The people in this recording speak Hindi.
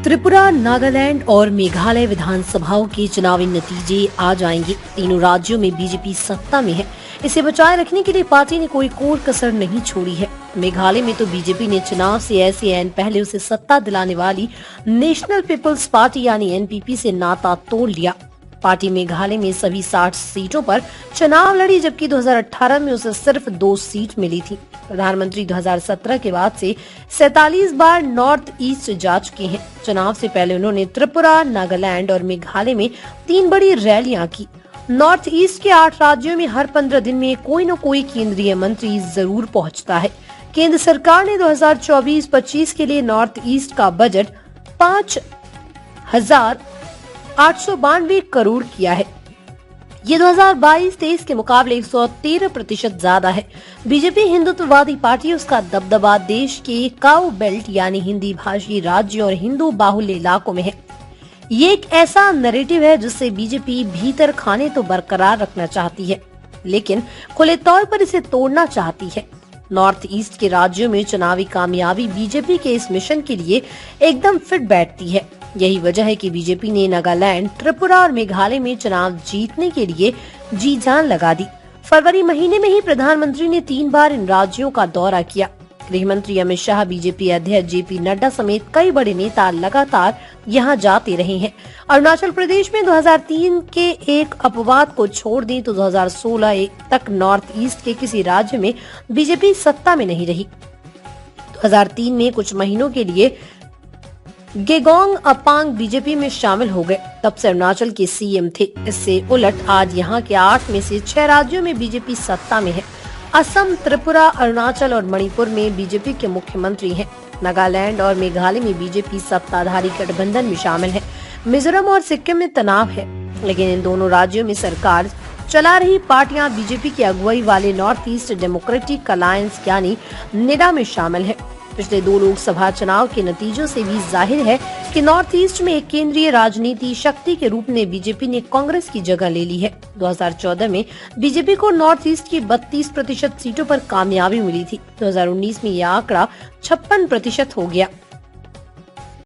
त्रिपुरा, नागालैंड और मेघालय विधानसभाओं के चुनावी नतीजे आ जाएंगे। तीनों राज्यों में बीजेपी सत्ता में है। इसे बचाए रखने के लिए पार्टी ने कोई कोर कसर नहीं छोड़ी है। मेघालय में तो बीजेपी ने चुनाव से ऐसे ऐन पहले उसे सत्ता दिलाने वाली नेशनल पीपल्स पार्टी यानी एनपीपी से नाता तोड़ लिया। पार्टी मेघालय में सभी 60 सीटों पर चुनाव लड़ी, जबकि 2018 में उसे सिर्फ 2 सीट मिली थी। प्रधानमंत्री 2017 के बाद से 47 बार नॉर्थ ईस्ट जा चुके हैं। चुनाव से पहले उन्होंने त्रिपुरा, नागालैंड और मेघालय में 3 बड़ी रैलियां की। नॉर्थ ईस्ट के 8 राज्यों में हर 15 दिन में कोई न कोई केंद्रीय मंत्री जरूर पहुंचता है। केंद्र सरकार ने 2024-25 के लिए नॉर्थ ईस्ट का बजट 5,892 करोड़ किया है। ये 2022-23 के मुकाबले 113% ज्यादा है। बीजेपी हिंदुत्ववादी पार्टी, उसका दबदबा देश के काउ बेल्ट यानी हिंदी भाषी राज्यों और हिंदू बाहुल्य इलाकों में है। ये एक ऐसा नैरेटिव है जिससे बीजेपी भीतर खाने तो बरकरार रखना चाहती है, लेकिन खुले तौर पर इसे तोड़ना चाहती है। नॉर्थ ईस्ट के राज्यों में चुनावी कामयाबी बीजेपी के इस मिशन के लिए एकदम फिट बैठती है। यही वजह है कि बीजेपी ने नागालैंड, त्रिपुरा और मेघालय में चुनाव जीतने के लिए जी जान लगा दी। फरवरी महीने में ही प्रधानमंत्री ने 3 बार इन राज्यों का दौरा किया। गृह मंत्री अमित शाह, बीजेपी अध्यक्ष जेपी नड्डा समेत कई बड़े नेता लगातार यहां जाते रहे हैं। अरुणाचल प्रदेश में 2003 के एक अपवाद को छोड़ दें तो 2016 तक नॉर्थ ईस्ट के किसी राज्य में बीजेपी सत्ता में नहीं रही। 2003 में कुछ महीनों के लिए गेगोंग अपांग बीजेपी में शामिल हो गए, तब से अरुणाचल के सीएम थे। इससे उलट आज यहाँ के 8 में से 6 राज्यों में बीजेपी सत्ता में है। असम, त्रिपुरा, अरुणाचल और मणिपुर में बीजेपी के मुख्यमंत्री हैं। नागालैंड और मेघालय में बीजेपी सत्ताधारी गठबंधन में शामिल है। मिजोरम और सिक्किम में तनाव है, लेकिन इन दोनों राज्यों में सरकार चला रही पार्टियां बीजेपी की अगुवाई वाले नॉर्थ ईस्ट डेमोक्रेटिक अलायंस यानी नेडा में शामिल है। पिछले 2 लोकसभा चुनाव के नतीजों से भी जाहिर है कि नॉर्थ ईस्ट में एक केंद्रीय राजनीति शक्ति के रूप में बीजेपी ने कांग्रेस की जगह ले ली है। 2014 में बीजेपी को नॉर्थ ईस्ट की 32% सीटों पर कामयाबी मिली थी। 2019 में यह आंकड़ा 56% हो गया।